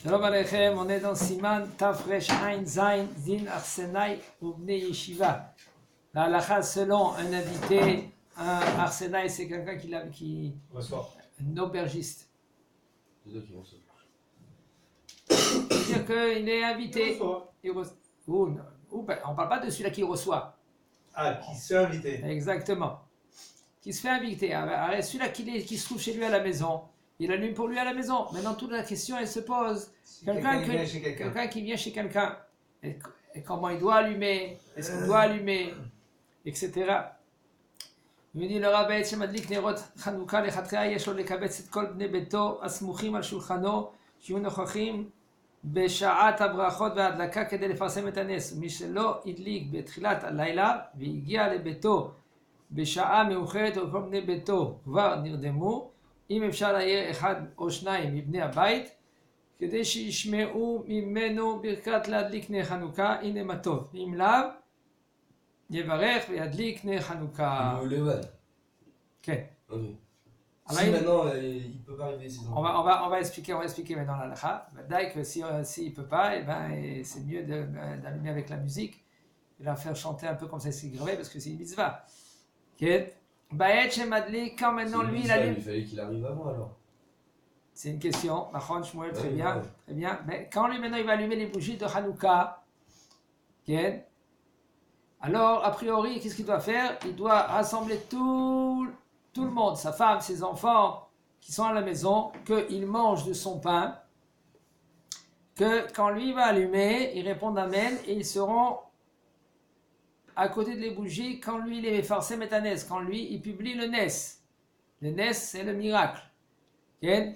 Shalom Aleichem, on est dans Siman Tafresh Ain Zain Din Arsenai Ubnei Yeshiva. La halakha selon un invité, un Arsenai c'est quelqu'un qui reçoit. Un aubergiste. C'est-à-dire qu'il reçoit. C'est-à-dire qu'il est invité. Il reçoit. On ne parle pas de celui-là qui reçoit. Ah, qui se fait inviter. Exactement. Qui se fait inviter. Alors, celui-là qui se trouve chez lui à la maison, il allume pour lui à la maison. Maintenant, toute la question, elle se pose. Quelqu'un qui vient chez quelqu'un, et comment il doit allumer, est-ce qu'il doit allumer, etc. Il me dit le Rabbi Madlik Nerot Chanukah lechatria yesh lo lekabetz et kol bnei beto asmuchim al shulchano שיהיו נוכחים בשעת הברכות וההדלקה כדי לפרסם את הנס. מי שלא הדליק בתחילת הלילה והגיע לביתו בשעה מאוחרת וכל בני ביתו כבר נרדמו, אם אפשר להעיר אחד או שניים מבני הבית כדי שישמעו ממנו ברכת להדליק נר חנוכה, הנה מה טוב. אם לאו, יברך וידליק נר חנוכה. כן. Si maintenant il peut pas arriver ses enfants. On va expliquer maintenant la halakha. D'ailleurs que s'il ne peut pas, c'est mieux d'allumer avec la musique et la faire chanter un peu comme ça c'est gravé parce que c'est une mitzvah. Quand maintenant lui il allume. Il fallait qu'il arrive avant alors. C'est une question. Nachon Shmuel, très bien. Mais quand lui maintenant il va allumer les bougies de Hanouka, alors a priori qu'est-ce qu'il doit faire? Il doit rassembler tout le monde, sa femme, ses enfants qui sont à la maison, qu'ils mangent de son pain, que quand lui va allumer, ils répondent Amen et ils seront à côté de les bougies quand lui il est forcé à Nes, quand lui il publie le Nes. Le Nes c'est le miracle. Et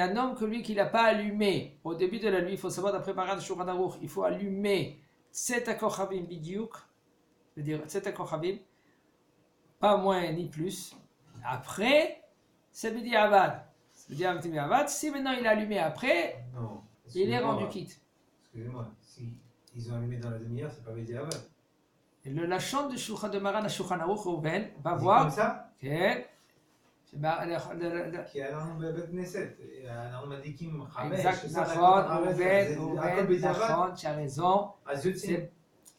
un homme que lui qui n'a pas allumé au début de la nuit, il faut savoir d'après Maran Shulchan Aruch, il faut allumer 7 akochavim bidiouk, c'est-à-dire 7 akochavim, pas moins ni plus. Après, c'est B'diavad. Si maintenant il a allumé après, Non, il est rendu quitte. Excusez-moi, si ils ont allumé dans la demi-heure, c'est pas B'diavad. Et le lachon de Maran Shulchan Aruch, Rouven, va C'est voir. comme ça Qui אנחנו בבית כנסת, אנחנו מדליקים 5, נכון, נכון, tu as raison. אז יוצאים.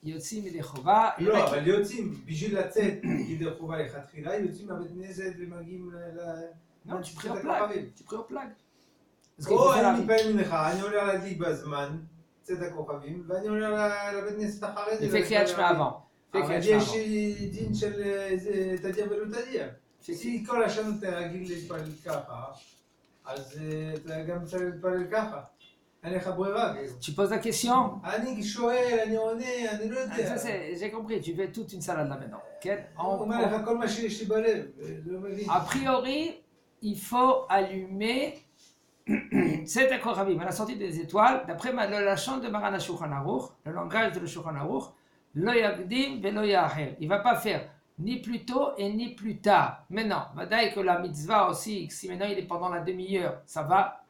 יוצאים ידי חובה. לא, אבל יוצאים, בשביל לצאת ידי חובה לכתחילה, יוצאים מהבית כנסת ומגיעים Non, tu pries au plague. או אני מתפעל ממך, אני עולה להדליק בזמן, צאת הכוכבים, ואני עולה לבית כנסת אחרי זה. לפי קריאת שמע avant. אבל יש דין של תדיר ולא תדיר. si כל השנה אתה רגיל להתפלל ככה, אז אתה גם צריך להתפלל ככה. אין לך ברירה. Tu poses la question? אני שואל, אני עונה, אני לא יודע. J'ai compris, tu fais toute une salade là maintenant. הוא אומר לך כל מה שיש לי בלב, לא מבין. A priori, il faut allumer 7 akochavim à la sortie des étoiles, d'après la chante de Maran Shulchan Aruch, le langage de le Shulchan Aruch, lo yagdim velo ya'acher. Il ne va pas faire ni plus tôt et ni plus tard. Maintenant, vadaï que la mitzvah aussi, si maintenant il est pendant la demi-heure, ça va.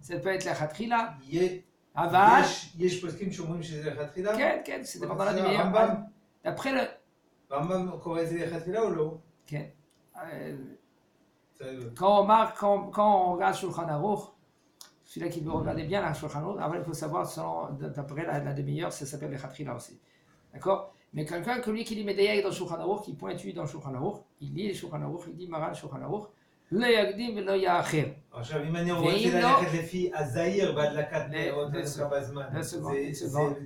Ça peut être la khatrila. Aval. יש פוסקים שאומרים שזה לכתחילה? כן, c'est pendant la demi-heure. D'après le... רמב"ם קורא את זה לכתחילה ou לא? כן. Quand on regarde Shulchan Aruch, celui-là qui veut regarder bien la Shulchan Aruch, il faut savoir, d'après la demi-heure, ça s'appelle les khatrila aussi. D'accord? Mais quelqu'un que lui qui lit Médaïa dans Shulchan Aruch, qui pointue dans Shulchan Aruch, il lit les Shulchan Aruch, il dit Maran Shulchan Aruch, לא יקדים ולא יאחר. עכשיו אם אני רוצה ללכת לפי הזעיר בהדלקת נרות הנוקה בזמן, זה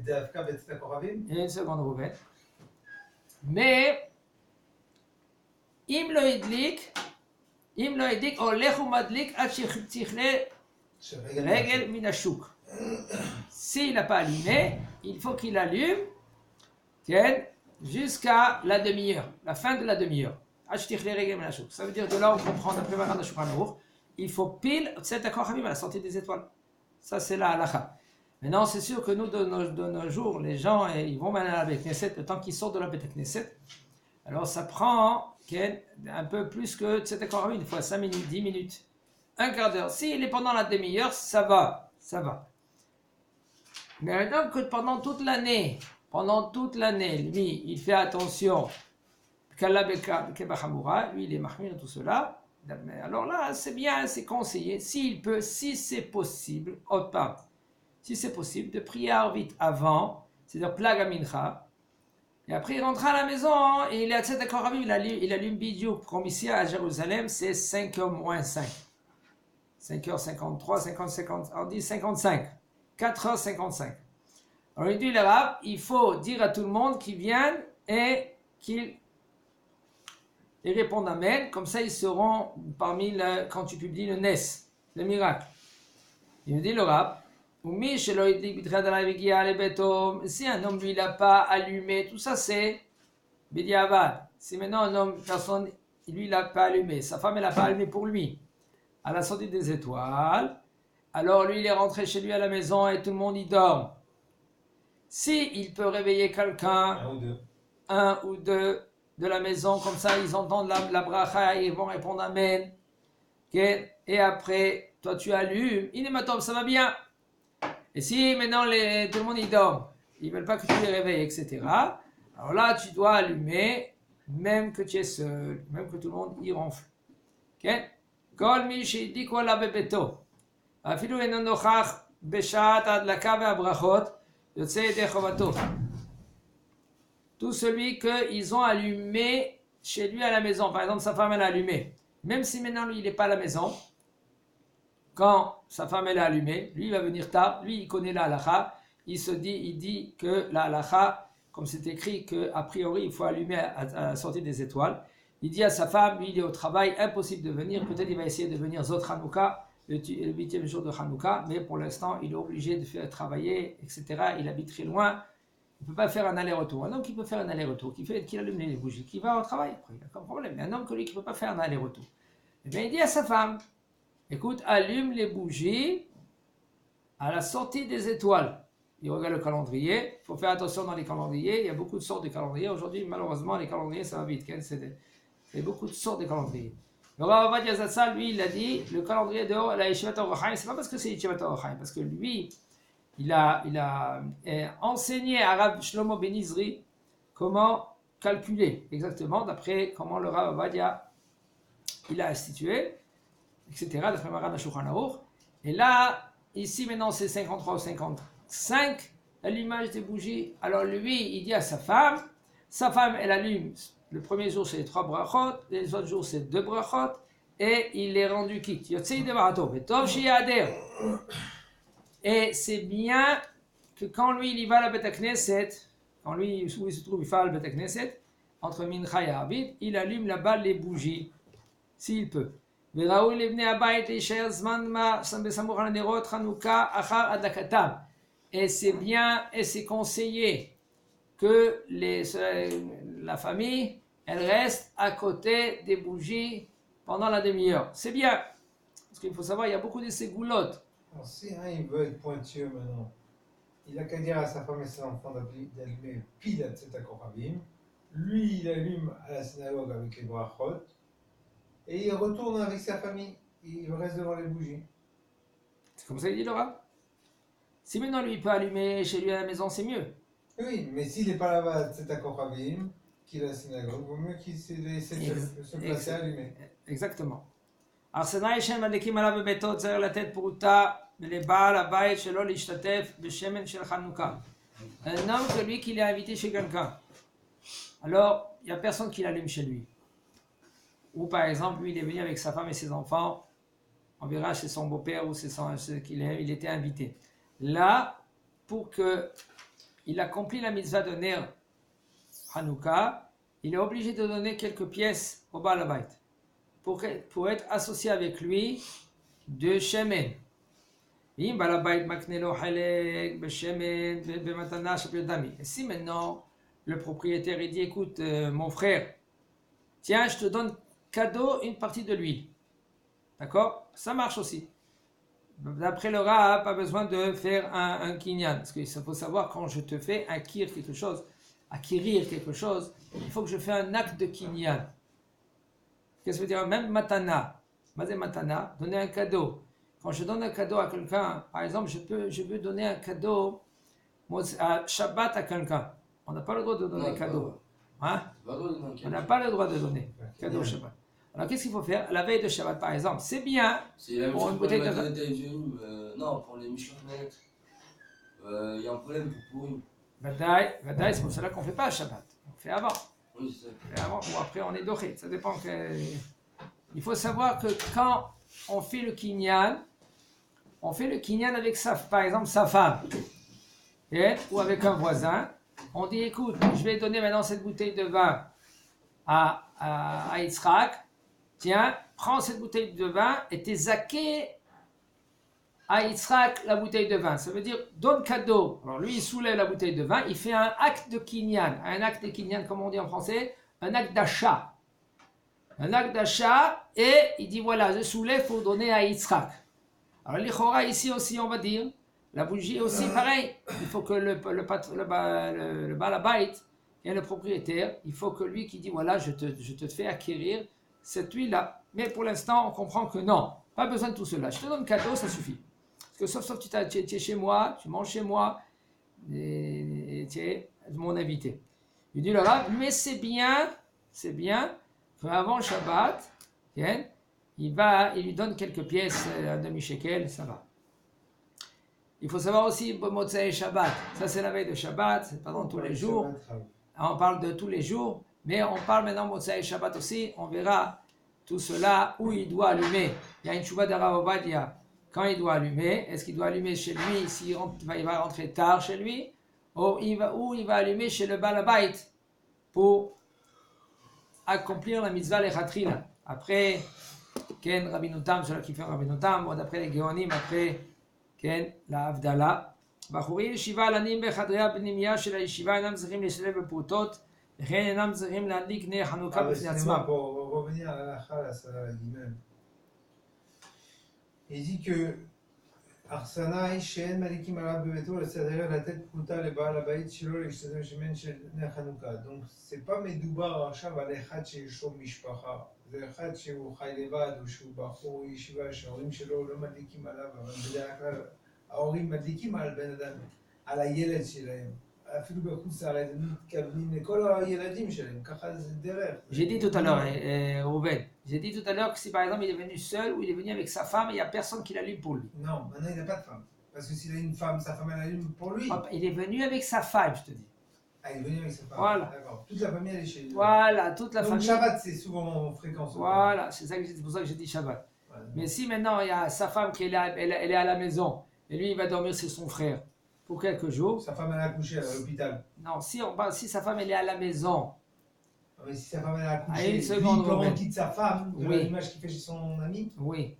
דווקא בצאת הכוכבים? Une seconde Rouven. Mais אם לא הדליק, הולך ומדליק עד שתכלה רגל מן השוק. S'il n'a pas allumé, il faut qu'il allume jusqu'à la demi-heure, la fin de la demi-heure. Ça veut dire que là on comprend d'après Maran de Shulchan Aruch, il faut pile 7 akochavim à la sortie des étoiles. Ça c'est la halakha. Maintenant c'est sûr que nous de nos jours, les gens ils vont aller à la Beit Knesset, le temps qu'ils sortent de la Beit Knesset, alors ça prend un peu plus que 7 akochavim, une fois 5 minutes, 10 minutes, un quart d'heure. S'il est pendant la demi-heure, ça va. Mais maintenant que pendant toute l'année, lui il fait attention. Lui, il est mahmir et tout cela. Alors là, c'est bien, c'est conseillé, s'il peut, si c'est possible, si c'est possible, de prier vite avant, c'est-à-dire plaga mincha, et après il rentre à la maison et il est à Tzedek Koravim, il allume Bidiouk, comme ici à Jérusalem, c'est 5h moins 5. 5h53, 50, on dit 55, 4h55. Alors il dit le Rav, il faut dire à tout le monde qu'ils viennent et qu'ils répondent Amen, comme ça ils seront parmi quand tu publies le Nes, le miracle. Il me dit le Rav, si un homme lui l'a pas allumé, tout ça c'est Bediavad. Si maintenant un homme, personne, lui l'a pas allumé, sa femme elle l'a pas allumé pour lui, à la sortie des étoiles, alors lui il est rentré chez lui à la maison et tout le monde y dort. Si il peut réveiller quelqu'un, un ou deux de la maison, comme ça ils entendent la bracha et ils vont répondre Amen. Okay? Et après, toi tu allumes, Inématom, ça va bien. Et si maintenant tout le monde y dort, ils ne veulent pas que tu les réveilles, etc. Alors là, tu dois allumer, même que tu es seul, même que tout le monde y ronfle. Ok? Kol mi she'idi kol bebeto. Afilu eno nochach beshat adlaka ve'abrachot yotze yedei chovato. Tout celui qu'ils ont allumé chez lui à la maison, par exemple sa femme elle a allumé, même si maintenant lui il n'est pas à la maison, quand sa femme elle a allumé, lui il va venir tard, lui il connaît la halakha, il dit que la halakha, comme c'est écrit qu'a priori il faut allumer à la sortie des étoiles, il dit à sa femme, lui il est au travail, impossible de venir, peut-être il va essayer de venir Zot Hanouka, le 8e jour de Hanouka, mais pour l'instant il est obligé de faire travailler, etc. Il habite très loin, il ne peut pas faire un aller-retour. Un homme qui peut faire un aller-retour, qui allume les bougies, qui va au travail, après, il n'y a aucun problème. Mais un homme qui ne peut pas faire un aller-retour, eh bien il dit à sa femme, écoute, allume les bougies à la sortie des étoiles. Il regarde le calendrier, il faut faire attention dans les calendriers, il y a beaucoup de sortes de calendriers. Aujourd'hui, malheureusement, les calendriers, ça va vite. Il y a beaucoup de sortes de calendriers. Le Rav Ovadia Zatzal, lui, il a dit, le calendrier de la Yeshivat Or HaChaim, c'est pas parce que c'est Yeshivat Or HaChaim, parce que lui, il a enseigné à Rav Shlomo Ben Izri comment calculer exactement, d'après comment le Rav Ovadia il a institué, etc., d'après Maran HaShulchan Aruch. Et là, ici maintenant c'est 53 ou 55, l'allumage des bougies. Alors lui, il dit à sa femme elle allume, le premier jour c'est 3 brachot, les autres jours c'est 2 brachot, et il est rendu quitte. Yotzei devarato, vetov sheyader. Et c'est bien que quand lui il y va à la Beth Knesset, quand lui où il se trouve, il fait la Beth Knesset, entre Mincha et Arvit, il allume là-bas les bougies, s'il peut. Et c'est bien et c'est conseillé que la famille elle reste à côté des bougies pendant la demi-heure. C'est bien, parce qu'il faut savoir il y a beaucoup de ces goulottes. Alors, si il veut être pointueux maintenant, il a qu'à dire à sa femme et ses enfants d'allumer pile à Tzedek Koravim. Lui, il allume à la synagogue avec les brachot. Et il retourne avec sa famille. Il reste devant les bougies. C'est comme ça qu'il dit Laura. Si maintenant lui il peut allumer chez lui à la maison, c'est mieux. Oui, mais s'il n'est pas là-bas à Tzedek Koravim, qu'il est à la synagogue, il vaut mieux qu'il essaie de se placer à allumer. Exactement. Arsenai Shem Adekim Alav Bebetot Zer la tête Pruta Belebal Abayet Shelo Lishtatef Beshemen Shel Chanukah. Un homme que lui qu'il est invité chez quelqu'un. Alors, il n'y a personne qui l'allume chez lui. Ou par exemple, lui il est venu avec sa femme et ses enfants, on verra chez son beau-père ou il était invité. Là, pour qu'il accomplisse la mitzvah de Ner Hanouka, il est obligé de donner quelques pièces au Baal Habayit pour être associé avec lui de Shemen. Et si maintenant le propriétaire il dit écoute mon frère, tiens je te donne cadeau une partie de l'huile, d'accord, ça marche aussi. D'après le Rav, pas besoin de faire un kinyan, parce qu'il faut savoir quand je te fais acquérir quelque chose, il faut que je fasse un acte de kinyan. Qu'est-ce que ça veut dire? Même matana, donner un cadeau. Quand je donne un cadeau à quelqu'un, par exemple, je veux donner un cadeau à Shabbat à quelqu'un. On n'a pas le droit de donner cadeau. Hein? On n'a pas le droit de donner cadeau Shabbat. Alors qu'est-ce qu'il faut faire? La veille de Shabbat par exemple, c'est bien. C'est la même Pour chose une pour les bouteille de vin. matériels non, pour les Mishlochnet. Il y a un problème pour Purim. Vadaï, c'est pour cela qu'on ne fait pas Shabbat. On fait avant. Oui, c'est ça. On fait avant ou après on est doré. Ça dépend. Il faut savoir que quand on fait le kinyan avec par exemple sa femme ou avec un voisin. On dit écoute, je vais donner maintenant cette bouteille de vin à Yitzhak. Tiens, prends cette bouteille de vin et t'es zaké à Yitzhak la bouteille de vin. Ça veut dire donne cadeau. Alors lui il soulève la bouteille de vin, il fait un acte de kinyan. Un acte de kinyan, comme on dit en français, un acte d'achat. Un acte d'achat et il dit voilà, je soulève pour donner à Yitzhak. Alors l'Ichora ici aussi on va dire, la bougie aussi pareil, il faut que le balabait, et le propriétaire, il faut que lui qui dit voilà je te fais acquérir cette huile-là. Mais pour l'instant on comprend que non, pas besoin de tout cela, je te donne cadeau, ça suffit. Parce que sauf tu es chez moi, tu manges chez moi, et tu es mon invité. Il dit le Rav, mais c'est bien qu'avant Shabbat, il lui donne quelques pièces, un demi-shekel, ça va. Il faut savoir aussi, Motzei Shabbat, ça c'est la veille de Shabbat, c'est pendant tous les jours. On parle de tous les jours, mais on parle maintenant Motzei Shabbat aussi, on verra tout cela, où il doit allumer. Il y a une chouva de Rav Ovadia, quand il doit allumer, est-ce qu'il doit allumer chez lui, il va rentrer tard chez lui, ou il va allumer chez le Balabait, pour accomplir la mitzvah lechatrila. Après, Ken Rabbinutam, ceux qui font Rabbinutam, ou d'après les Géonim, après Ken la Havdalah. בחורי ישיבה הלנים בחדרי הפנימייה של הישיבה אינם צריכים להשתלב בפרוטות, וכן אינם צריכים להדליק נר חנוכה בפני עצמם. Pour revenir à la Khala, ça lui-même. Il dit que Arsana Ishen Malikim Arab Bebeto, c'est-à-dire la tête Pruta le Baal Abayit Shilo le Ishtadim Shemen Shel Ner Hanouka. Donc c'est pas Medoubar Achav al Echad Shel Shom Mishpacha. זה אחד שהוא חי לבד או שהוא בחור ישיבה שההורים שלו לא מדליקים עליו, אבל בדרך כלל ההורים מדליקים על בן אדם, על הילד שלהם. אפילו בחוץ לארץ הם מתכוונים לכל הילדים שלהם, ככה זה דרך. J'ai dit tout à l'heure, Rouven, j'ai dit tout à l'heure que si par exemple il est venu seul ou il est venu avec sa femme, il n'y a personne qui l'allume pour lui. Non, maintenant il n'a pas de femme. Parce que s'il a une femme, sa femme elle allume pour lui. Il est venu avec sa femme, je te dis. Ah, il est venu avec sa femme. Voilà. D'accord. Toute la famille elle est chez lui. Voilà, toute la famille. Donc Shabbat c'est souvent fréquent. Voilà, c'est pour ça que j'ai dit Shabbat. Ouais, mais si maintenant il y a sa femme qui est là, elle est à la maison, et lui il va dormir chez son frère pour quelques jours. Sa femme elle a accouché à l'hôpital. Non, si sa femme elle est à la maison. Mais si sa femme elle a accouché, une seconde, comment il quitte sa femme de oui. l'image qu'il fait chez son ami. Oui.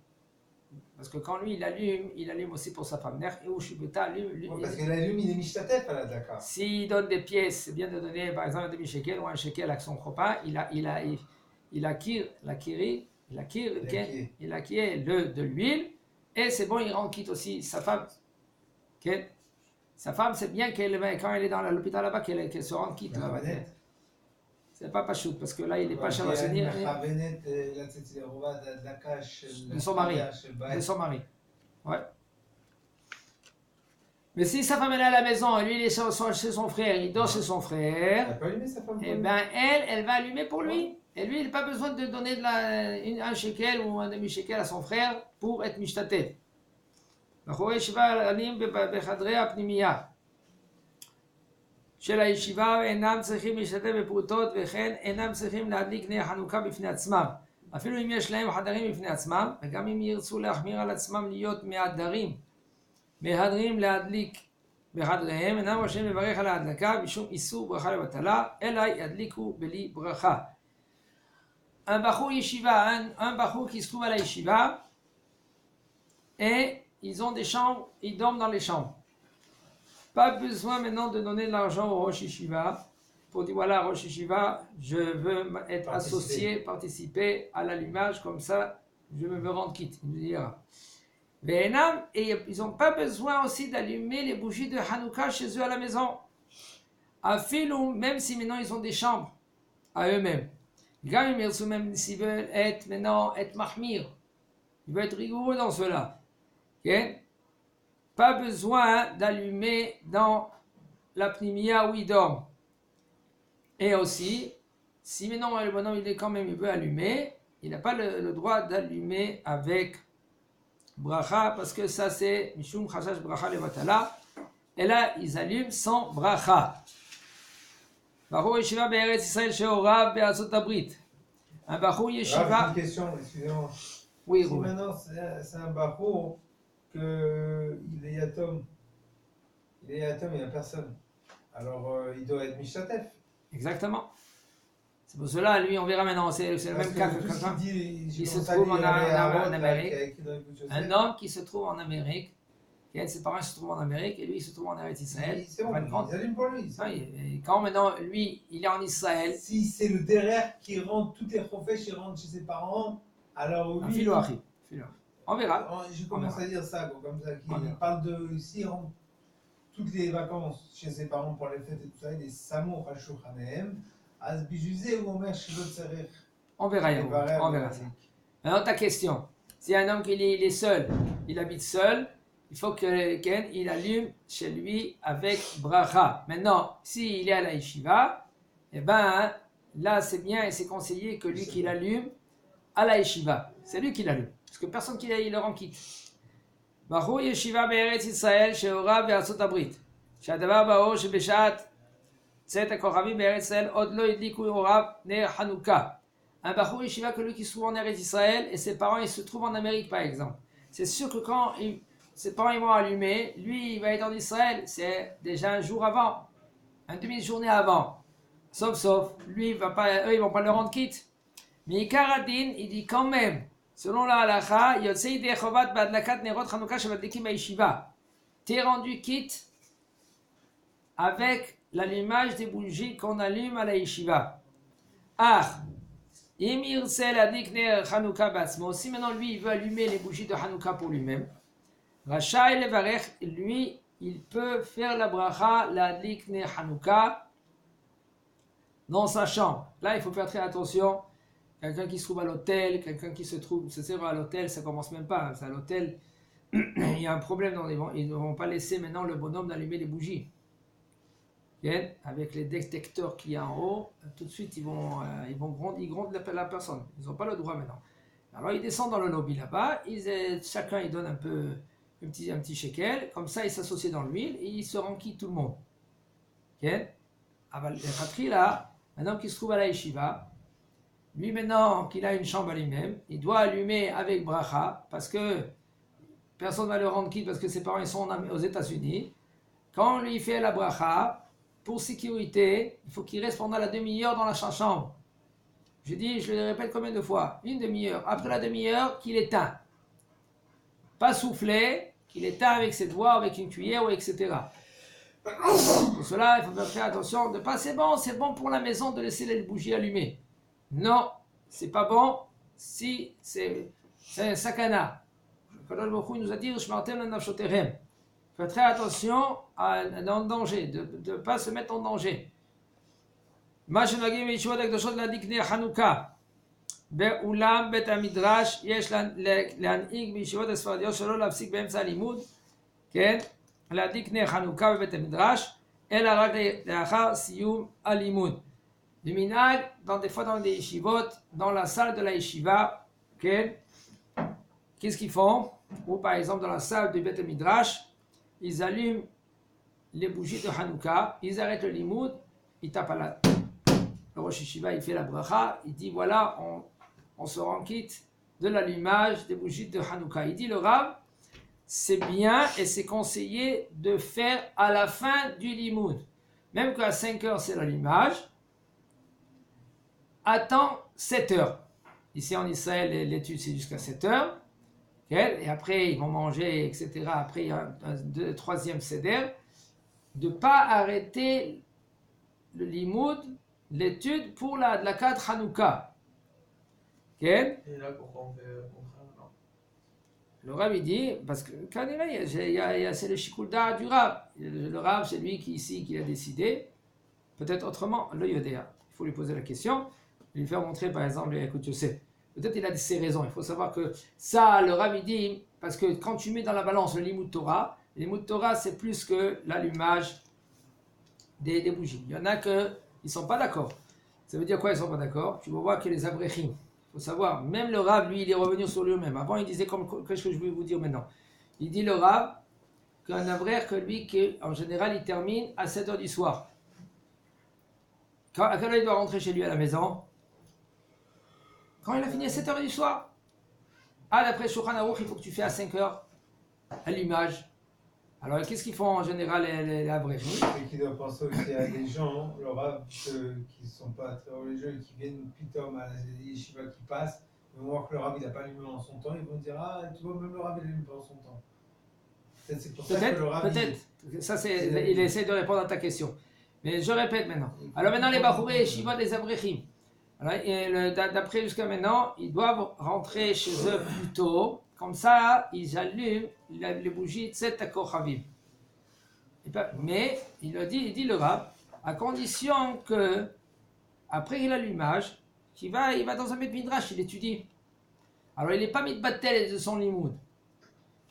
Parce que quand lui il allume aussi pour sa femme. Parce qu'il allume, il est mishtatef à la Dakar. S'il donne des pièces, c'est bien de donner par exemple un demi-shekel ou un shekel à son copain, il acquiert de l'huile, et c'est bon, il rend quitte aussi sa femme. Sa femme, c'est bien quand elle est dans l'hôpital là-bas, qu'elle se rende quitte. C'est pas pachout, parce que là, il n'est pas chavasonnier. De son mari. De son mari. Ouais. Mais si sa femme est à la maison, et lui, il est chez son frère, il dort chez son frère, et ben elle va allumer pour lui. Et lui, il n'a pas besoin de donner un shekel ou un demi-shekel à son frère pour être mishtatet. של הישיבה אינם צריכים להשתתף בפרוטות וכן אינם צריכים להדליק נר חנוכה בפני עצמם. אפילו אם יש להם חדרים בפני עצמם, וגם אם ירצו להחמיר על עצמם להיות מהדרים להדליק בחדריהם, אינם רשאים לברך על ההדלקה בשום איסור ברכה לבטלה, אלא ידליקו בלי ברכה. Un בחור ישיבה, un בחור qui se trouve à la yeshiva, et ils ont des chambres, ils dorment dans les chambres. Pas besoin maintenant de donner de l'argent au Rosh Yeshiva pour dire voilà, Rosh Yeshiva, je veux être associé, participer à l'allumage, comme ça, je me veux rendre quitte. Il dira. Et ils n'ont pas besoin aussi d'allumer les bougies de Hanouka chez eux à la maison. À Filou, même si maintenant ils ont des chambres à eux-mêmes. Même s'ils veulent être mahmir, ils veulent être rigoureux dans cela. Okay? Pas besoin d'allumer dans la pnimia où il dort. Et aussi, si maintenant le bonhomme il veut allumer, il n'a pas le droit d'allumer avec bracha, parce que ça c'est Mishum Chashash Bracha Levatala. Et là, ils allument sans bracha. Bahou Yeshiva Be'eretz Israël Sheorav Be'arzot Abrit. Un Bahou Yeshiva. Une question, excusez-moi. Oui, si maintenant c'est un Bahou qu'il est Yatom, il n'y a personne. Alors il doit être Mishatef. Exactement. C'est pour cela, lui, on verra maintenant, c'est le même cas que quelqu'un qui se trouve en Amérique. Un homme qui se trouve en Amérique, ses parents se trouvent en Amérique et lui, il se trouve en Eretz Israël. C'est bon, ils allument pour lui. Et quand maintenant, lui, il est en Israël. Si c'est le derrière qui rentre, toutes les profèches, il rentre chez ses parents, alors oui. On verra. Je commence à dire ça, comme ça. Il parle de s'il rentre toutes les vacances chez ses parents pour les fêtes et tout ça, il est Samour Hashouchanem. On verra, on verra ça. Maintenant, ta question. Si un homme qui est seul, il habite seul, il faut qu'il allume chez lui avec bracha. Maintenant, s'il est à la yeshiva, eh ben, là, c'est bien et c'est conseillé que lui qui l'allume à la yeshiva. C'est lui qui l'allume. Parce que personne qui le rend quitte. Bahou yeshiva be'eretz Israël, she'orav ve'arzot abrit. She'adavar ba'or she'beshat un Bahou Yeshiva que lui qui se trouve en Eretz Israël et ses parents ils se trouvent en Amérique par exemple. C'est sûr que quand ses parents ils vont allumer, lui il va être en Israël, c'est déjà un jour avant, une demi-journée avant. Sauf, lui eux ils vont pas le rendre quitte. Mais Ikaradin il dit quand même, selon la halacha, Yotzei de Chovat Badlakat Nerot Chanukah Shabadlikim Yeshiva. T'es rendu quitte avec l'allumage des bougies qu'on allume à la yeshiva. Si maintenant lui il veut allumer les bougies de Hanouka pour lui-même, Racha et Levarech, lui il peut faire la bracha, la likne Hanouka dans sa chambre. Là il faut faire très attention. Quelqu'un qui se trouve à l'hôtel, quelqu'un qui se trouve, c'est vrai à l'hôtel, ça commence même pas. À l'hôtel, il y a un problème, ils ne vont pas laisser maintenant le bonhomme d'allumer les bougies. Avec les détecteurs qu'il y a en haut, tout de suite ils grondent la personne. Ils n'ont pas le droit maintenant. Alors ils descendent dans le lobby là-bas, chacun il donne un petit shekel, comme ça ils s'associent dans l'huile et ils se renquillent tout le monde. Là, un homme qui se trouve à la yeshiva, lui maintenant qu'il a une chambre à lui-même, il doit allumer avec bracha, parce que personne ne va le rendre quitte parce que ses parents ils sont aux États-Unis. Quand on lui fait la bracha, pour sécurité, il faut qu'il reste pendant la demi-heure dans la chambre. Je le répète combien de fois? Une demi-heure. Après la demi-heure, qu'il éteint. Pas souffler, qu'il éteint avec ses doigts, avec une cuillère, etc. Pour cela, il faut faire attention de pas, c'est bon pour la maison de laisser les bougies allumées. Non, c'est pas bon si c'est un sakana. Le Kadosh Baruch Hu nous a dit, faites très attention à un danger, de ne pas se mettre en danger. Mashenagim Yeshua d'Akdoshot l'adikne Hanouka. Be'ulam bet hamidrash yesh להנהיג בישיבות הספרדיות שלא להפסיק באמצע הלימוד, כן? להדליק נר חנוכה בבית המדרש, אלא רק לאחר סיום הלימוד. Le minag, des fois dans des yeshivot, dans la salle de la yeshiva, okay, qu'est-ce qu'ils font? Ou par exemple dans la salle du Beth Midrash, ils allument les bougies de Hanouka, ils arrêtent le limoud, ils tapent à le Rosh Yeshiva, il fait la bracha, il dit voilà, on se rend quitte de l'allumage des bougies de Hanouka. Il dit le Rav, c'est bien et c'est conseillé de faire à la fin du limoud. Même qu'à 5 heures c'est l'allumage, attends 7 heures. Ici en Israël, l'étude c'est jusqu'à 7 heures. Et après, ils vont manger, etc. Après, il y a un troisième seder. De ne pas arrêter le limoud, l'étude pour la Adlakat Hanouka. Et là, pourquoi on fait le contraire? Le Rav, il dit, parce que c'est le Shikuldar du Rav. Le Rav, c'est lui qui a décidé. Peut-être autrement, le Yodéa. Il faut lui poser la question. Lui faire montrer, par exemple, écoute, je sais. Peut-être il a ses raisons. Il faut savoir que ça, le Rav, il dit, parce que quand tu mets dans la balance le Limud Torah, le Limud Torah, c'est plus que l'allumage des bougies. Il y en a qui ne sont pas d'accord. Ça veut dire quoi, ils ne sont pas d'accord? Tu vas voir que les abrechim, faut savoir, même le Rav, lui, il est revenu sur lui-même. Avant, il disait qu'est-ce que je vais vous dire maintenant. Il dit le Rav qu'un avrère que lui, en général, il termine à 7h du soir. À quelle heure il doit rentrer chez lui à la maison? Quand il a fini à 7h du soir. Ah, d'après Shulchan Aruch, il faut que tu fais à 5h, à l'image. Alors, qu'est-ce qu'ils font en général les avrèges? Et qui doit penser aussi à des gens, le Rav, qui ne sont pas très religieux et qui viennent pitom à la yeshiva qui passe, ils vont voir que le Rav il n'a pas allumé en son temps, ils vont dire ah, tu vois, même le Rav il allume pas en son temps. Peut-être c'est pour ça que le Rav. Peut-être. Ça, il essaie de répondre à ta question. Mais je répète maintenant. Alors maintenant, les Bachouré et Shiva des Abrechim. D'après jusqu'à maintenant, ils doivent rentrer chez eux plus tôt. Comme ça, ils allument les bougies de Tset HaKochavim. Mais il dit le Rav, à condition que, après l'allumage, il va dans un Bet Midrash, il étudie. Alors il n'est pas mitbatel de son limoud.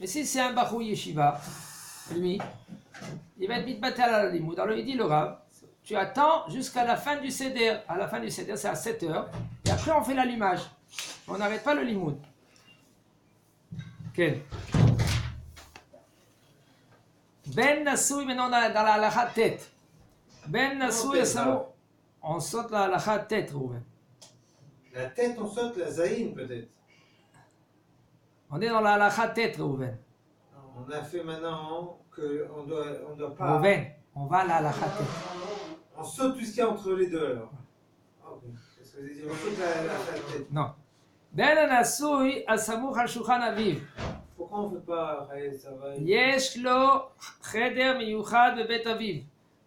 Mais si c'est un Bachou Yeshiva, lui, il va être mitbatel à la limoud. Alors il dit le Rav, tu attends jusqu'à la fin du Seder. À la fin du Seder, c'est à 7h. Et après, on fait l'allumage. On n'arrête pas le limoud. Ok. Ben Nasoui, maintenant dans la halakha tête. Ben Nasoui, on saute la halakha tête, Rouven. La tête, on saute la zaïne peut-être. On est dans la halakha tête, Rouven. On a fait maintenant qu'on doit pas. Rouven, on va à la halakha tête. On saute tout ce qu'il y a entre les deux alors. Ok. Parce que vous avez dit, on saute la tête. Non. Ben Nasoui, Asamuch al Shulchan Aviv. Pourquoi on ne fait pas ça va? יש לו חדר מיוחד בבית אביו,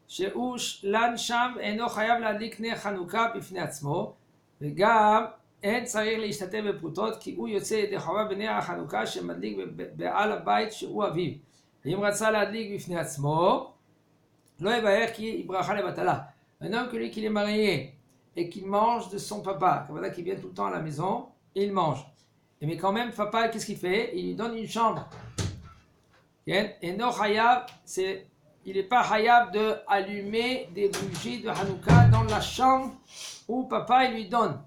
שהוא לן שם אינו חייב להדליק נר חנוכה בפני עצמו, וגם אין צריך להשתתף בפרוטות, כי הוא יוצא ידי חובה בנר החנוכה שמדליק בעל הבית שהוא אביו. ואם רצה להדליק בפני עצמו, לא יבאר כי היא ברכה לבטלה. Un homme que lui qu'il est marié et qu'il mange de son papa, qui vient tout le temps à la maison, il mange. Mais quand même, papa, qu'est-ce qu'il fait? Il lui donne une chambre. Et non hayab, il n'est pas hayab de allumer des bougies de Hanouka dans la chambre où papa il lui donne.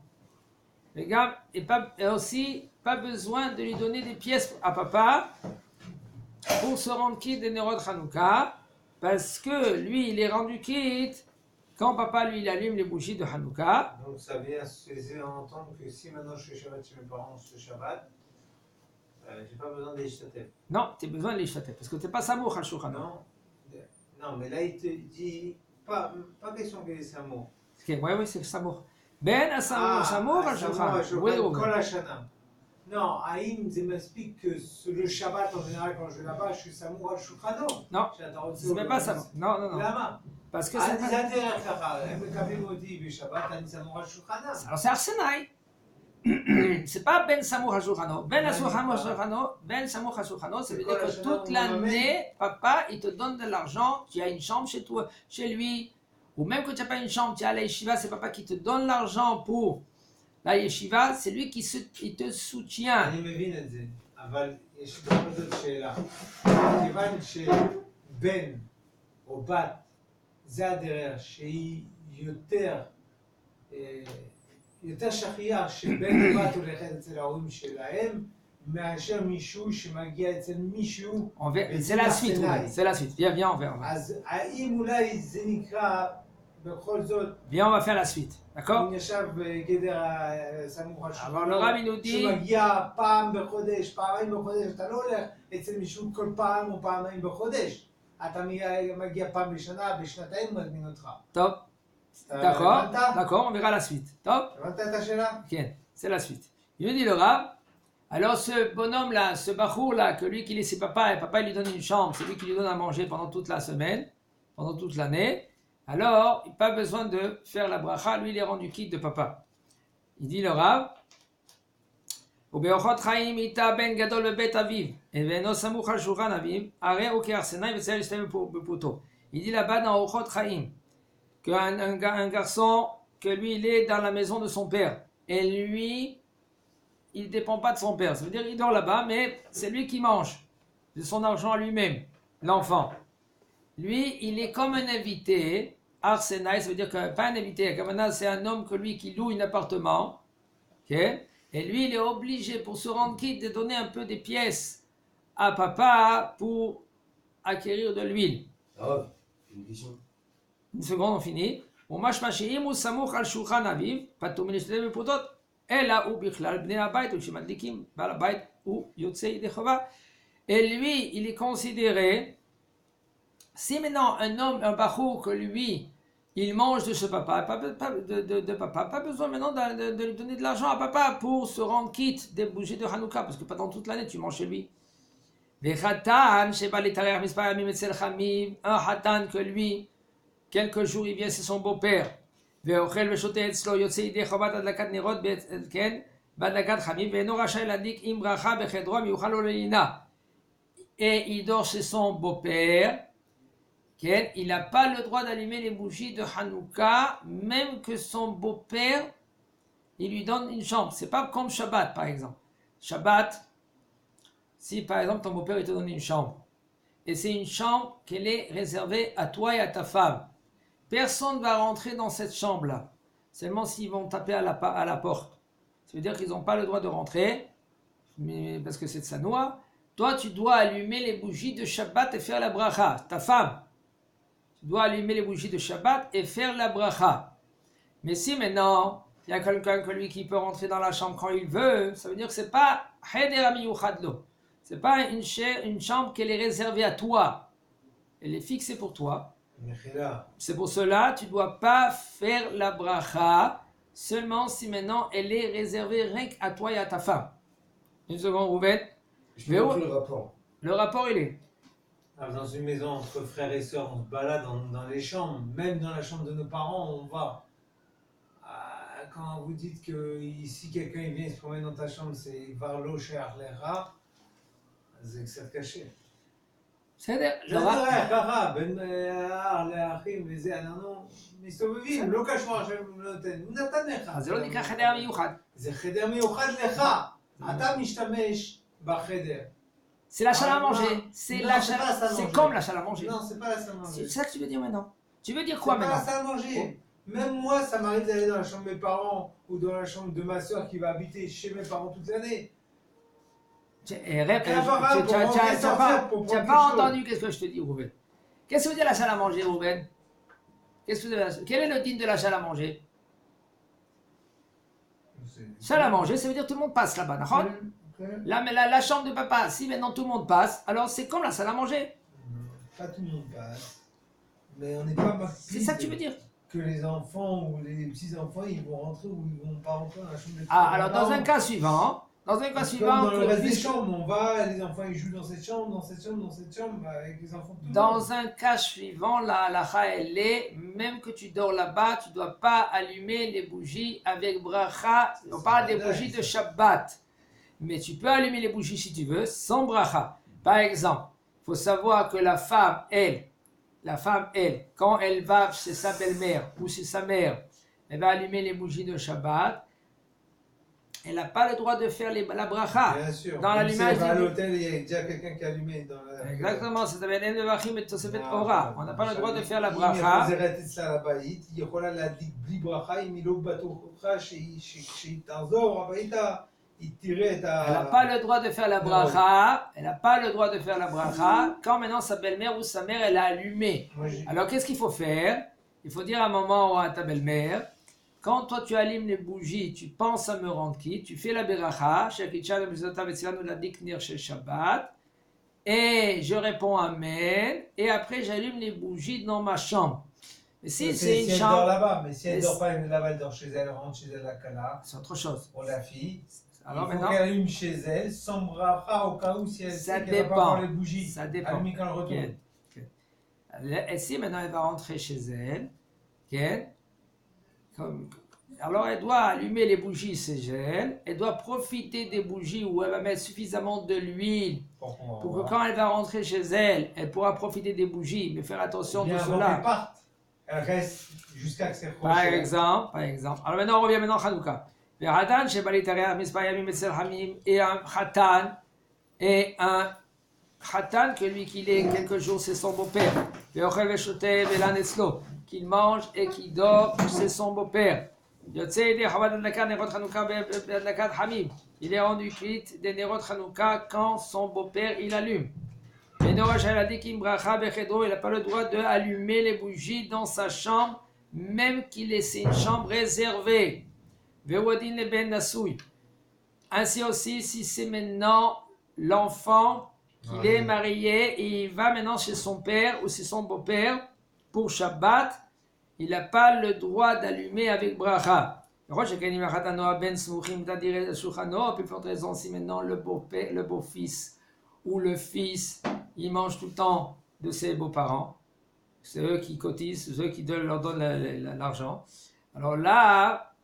Et aussi, pas besoin de lui donner des pièces à papa pour se rendre quitte des Nerod Hanouka, parce que lui, il est rendu quitte quand papa lui il allume les bougies de Hanouka. Donc ça vient se faire entendre que si maintenant je fais Shabbat chez mes parents ce Shabbat, j'ai pas besoin d'Ishtatef. Non, tu as besoin de l'Ishtatef, parce que tu n'es pas Samour al-Shulchan. Non, mais là il te dit, pas question que c'est Samour. Oui, c'est Samour. Ben Samour al-Shulchan. Oui, Kol Hashana. Non, Haïm, ça m'explique que le Shabbat en général quand je vais là-bas, je suis Samour al-Shulchan. Non, c'est même pas Samour. Non. Parce que c'est alors c'est Arsenaï. C'est pas Ben Samour HaShulchano. Ben Samour HaShulchano, ça veut dire que toute l'année, papa, il te donne de l'argent, tu as une chambre chez toi, chez lui, ou même que tu n'as pas une chambre, tu as la yeshiva, c'est papa qui te donne l'argent pour la yeshiva, c'est lui qui te soutient. זה הדרך שהיא יותר שכיח שבן ובת הולכת אצל ההורים שלהם מאשר מישהו שמגיע אצל מישהו. C'est la suite, viens on verra. אז האם אולי זה נקרא בכל זאת, viens on va faire la suite, d'accord? הוא ישב בגדר הסמוך על שולחנו, שמגיע פעם בחודש, פעמיים בחודש, אתה לא הולך אצל מישהו כל פעם או פעמיים בחודש. אתה מגיע פעם בשנה, בשנתיים מזמין אותך. טוב, d'accord, on verra la suite. טוב? הבנת את השאלה? כן, c'est la suite. Il me dit le Rav, alors ce bonhomme là, ce bachour là, que lui qui laisse ses papas, et papa il lui donne une chambre, c'est lui qui lui donne à manger pendant toute la semaine, pendant toute l'année, alors il n'a pas besoin de faire la bracha, lui il est rendu quitte de papa. Il dit le Rav, ובאורחות חיים איתה בן גדול בבית אביו, ואינו סמוך על שולחן אביו, הרי הוא כארסנאי וצריך להשתמש בפרוטו. Il dit là-bas dans אורחות חיים, qu'un garçon, que lui il est dans la maison de son père, et lui, il ne dépend pas de son père, ça veut dire qu'il dort là-bas, mais c'est lui qui mange, de son argent à lui-même, l'enfant. Lui, il est comme un invité, arsenaï, ça veut dire que, pas un invité, c'est un homme que lui qui loue un appartement, ok? Et lui, il est obligé, pour se rendre quitte, de donner un peu des pièces à papa pour acquérir de l'huile. Ah, une question. Une seconde, on finit. ומשמע שאם הוא סמוך על שולחן אביו, פטור מלהשתתף בפרוטות, אלא הוא בכלל בני הבית, וכשמדליקים בעל הבית הוא יוצא ידי חובה. Et lui, il est considéré, si maintenant un homme, un bachou, que lui, il mange de ce papa, de papa, pas besoin maintenant de lui donner de l'argent à papa pour se rendre quitte des bougies de Hanouka, parce que pendant toute l'année, tu manges chez lui. וחתן שבא להתארח מספר ימים אצל חמיו, un חתן que lui, quelques jours il vient, c'est son beau-père, ואוכל ושותה אצלו, יוצא ידי חובת הדלקת נרות, כן, בהדלקת חמיו, ואינו רשאי להדליק עם ברכה בחדרו, מיוחל לו ללינה. Et il dort chez son beau-père, okay, il n'a pas le droit d'allumer les bougies de Hanouka, même que son beau-père, il lui donne une chambre. C'est pas comme Shabbat, par exemple. Shabbat, si par exemple ton beau-père il te donne une chambre, et c'est une chambre qu'elle est réservée à toi et à ta femme, personne ne va rentrer dans cette chambre-là, seulement s'ils vont taper à la porte. Ça veut dire qu'ils n'ont pas le droit de rentrer, mais parce que c'est de sa noix. Toi, tu dois allumer les bougies de Shabbat et faire la bracha. Ta femme, tu dois allumer les bougies de Shabbat et faire la bracha. Mais si maintenant, il y a quelqu'un que lui qui peut rentrer dans la chambre quand il veut, ça veut dire que ce n'est pas Cheder HaMiyuchad Lo. Ce n'est pas une chambre qui est réservée à toi. Elle est fixée pour toi. C'est pour cela que tu ne dois pas faire la bracha, seulement si maintenant elle est réservée rien qu'à toi et à ta femme. Une seconde, Rouven. Je peux voir le rapport. Le rapport, il est. Alors, dans une maison entre frères et sœurs, on se balade dans les chambres, même dans la chambre de nos parents, on va. Quand vous dites que si quelqu'un vient se promène dans ta chambre, c'est Varlo chez Arlera, c'est que ça te caché. בסדר, ככה, בין לאחים וזה, אנחנו מסתובבים, לא קשור עכשיו נותן, הוא נתן לך. אז זה לא נקרא חדר מיוחד. זה חדר מיוחד לך, אתה משתמש בחדר. C'est la salle à manger. C'est comme la salle à manger. Non, c'est pas la salle à manger. C'est ça que tu veux dire maintenant. Tu veux dire quoi C'est pas maintenant? la salle à manger. Même moi, ça m'arrive d'aller dans la chambre de mes parents ou dans la chambre de ma soeur qui va habiter chez mes parents toute l'année. Tu n'as pas entendu qu'est-ce que je te dis, Rouben. Qu'est-ce que veut dire la salle à manger, Rouben? Quel est le digne de la salle à manger? Salle à manger, ça veut dire tout le monde passe là-bas, d'accord? La chambre de papa, si maintenant tout le monde passe, alors c'est comme la salle à manger. Pas tout le monde passe. Mais on n'est pas marqué. C'est ça que tu veux dire? Que les enfants ou les petits-enfants, ils vont rentrer ou ils vont pas rentrer dans la chambre de Ah, alors dans un cas suivant, Comme dans le reste des chambres, on va, les enfants ils jouent dans cette chambre, dans cette chambre, dans cette chambre, avec les enfants tout le monde. Dans un cas suivant, la halakha elle est, même que tu dors là-bas, tu ne dois pas allumer les bougies avec bracha. On parle des bougies de Shabbat. Mais tu peux allumer les bougies si tu veux, sans bracha. Par exemple, il faut savoir que la femme, elle, quand elle va chez sa belle-mère ou chez sa mère, elle va allumer les bougies de Shabbat. Elle n'a pas le droit de faire la bracha. Bien sûr. Dans l'allumage. Si elle va à l'hôtel, il y a déjà quelqu'un qui a allumé dans la. Exactement, ça s'appelle Enevachim et Tosefet Ora. On n'a pas le droit de faire la bracha. Elle n'a pas le droit de faire la bracha. Elle n'a pas le droit de faire la bracha quand maintenant sa belle-mère ou sa mère elle a allumé. Alors qu'est-ce qu'il faut faire? Il faut dire à maman ou à ta belle-mère, quand toi tu allumes les bougies, tu penses à me rendre quitte, tu fais la beracha, et je réponds amen, et après j'allume les bougies dans ma chambre. Mais si c'est une chambre. Elle dort là-bas, mais si elle ne dort pas là-bas, elle dort chez elle, elle rentre chez elle la kala. C'est autre chose. Pour la fille. Alors il faut maintenant, qu'elle allume chez elle, sans bracha, au cas où si elle ça sait qu'elle va pas avoir les bougies. Ça dépend. Allumer quand elle retourne. Et si maintenant elle va rentrer chez elle, alors elle doit allumer les bougies chez elle, elle doit profiter des bougies où elle va mettre suffisamment de l'huile pour que quand elle va rentrer chez elle, elle pourra profiter des bougies, mais faire attention de cela. Elle reste jusqu'à que c'est proche. Par exemple. Alors maintenant on revient à Hanouka. Et un khatan que lui qu'il est quelques jours c'est son beau-père. Qu'il mange et qu'il dort c'est son beau-père. Il est rendu quitte des Nerot Hanouka quand son beau-père il allume. Mais Norash a dit qu'il n'a pas le droit d'allumer les bougies dans sa chambre, même qu'il laissait une chambre réservée. Ainsi aussi, si c'est maintenant l'enfant qu'il est marié et il va maintenant chez son père ou chez son beau-père pour Shabbat, il n'a pas le droit d'allumer avec bracha. Plus forte raison si maintenant le beau-fils ou le fils, il mange tout le temps de ses beaux-parents. C'est eux qui cotisent, c'est eux qui leur donnent l'argent. Alors là,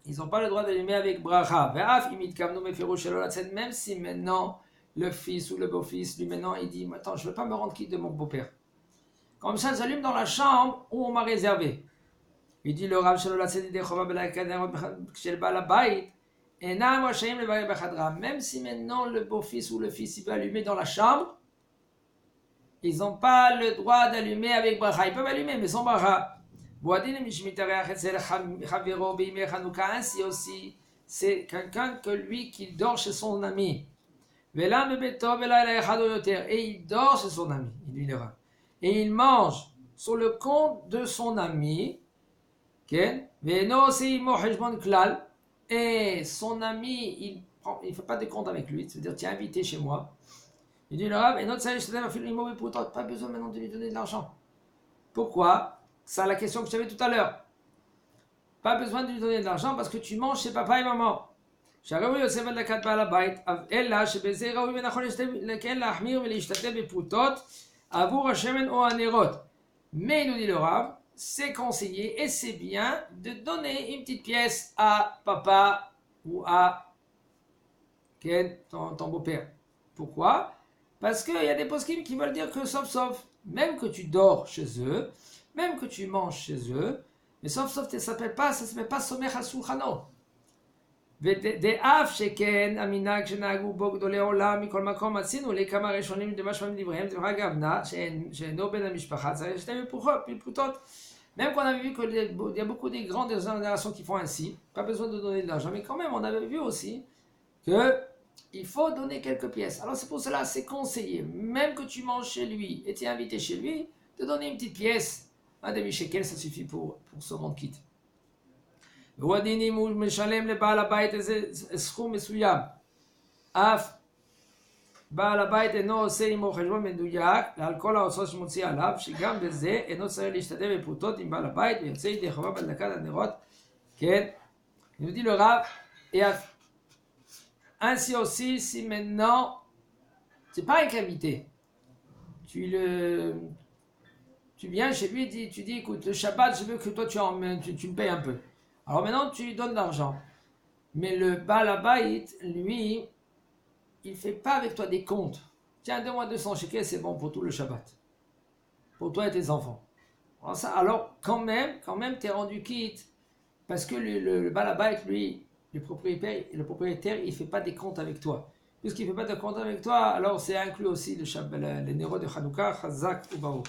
ils n'ont pas le droit d'allumer avec bracha. Même si maintenant le fils ou le beau-fils, lui maintenant, il dit, attends, je ne veux pas me rendre quitte de mon beau-père. Comme ça, j'allume dans la chambre où on m'a réservé. Il dit le Rav même si maintenant le beau-fils ou le fils il peut allumer dans la chambre, ils n'ont pas le droit d'allumer avec bracha. Ils peuvent allumer, mais sans bracha. Ainsi aussi, c'est quelqu'un que lui qui dort chez son ami. Et il dort chez son ami, il dit le Rav. Et il mange sur le compte de son ami, et son ami, il ne fait pas de compte avec lui, c'est-à-dire tu es invité chez moi. Il dit le Rav, pas besoin maintenant de lui donner de l'argent. Pourquoi? C'est la question que je t'avais tout à l'heure. Pas besoin de lui donner de l'argent parce que tu manges chez papa et maman. Mais il nous dit le Rav, c'est conseillé et c'est bien de donner une petite pièce à papa ou à ton beau-père. Pourquoi? Parce qu'il y a des poskim qui veulent dire que sauf, même que tu dors chez eux, même que tu manges chez eux, mais sauf, ça ne s'appelle pas Somech al Shulchano. דאף שכן המנהג שנהגו בו גדולי עולם מכל מקום מצינו לכמה ראשונים דמשמעים דבריהם דברי גבנה שאינו בן המשפחה צריך שתי פרוטות. Même qu'on avait vu qu'il y a beaucoup de grandes générations qui font ainsi, pas besoin de donner de l'argent, mais quand même on avait vu aussi qu'il faut donner quelques pièces. Alors c'est pour cela c'est conseillé, même que tu manges chez lui et tu es invité chez lui, de donner une petite pièce, un demi-shekel, ça suffit pour se rendre quitte. והדין אם הוא משלם לבעל הבית איזה סכום מסוים, אף בעל הבית אינו עושה עמו חשבון מדויק על כל ההוצאות שמוציא עליו, שגם בזה אינו צריך להשתתף בפרוטות עם בעל הבית ויוצא ידי חובה בהדלקת הנרות. כן, nous dit le Rav, et ainsi aussi si maintenant c'est pas un invité, tu viens chez lui et tu dis écoute le Shabbat je veux que toi tu me payes un peu. Alors maintenant, tu lui donnes de l'argent. Mais le Baal Habayit, lui, il ne fait pas avec toi des comptes. Tiens, donne-moi 200 shekels, c'est bon pour tout le Shabbat. Pour toi et tes enfants. Alors quand même, tu es rendu quitte. Parce que le Baal Habayit, lui, le propriétaire, il ne fait pas des comptes avec toi. Puisqu'il ne fait pas de comptes avec toi, alors c'est inclus aussi les Néros de Hanouka, Chazak ou Baruch.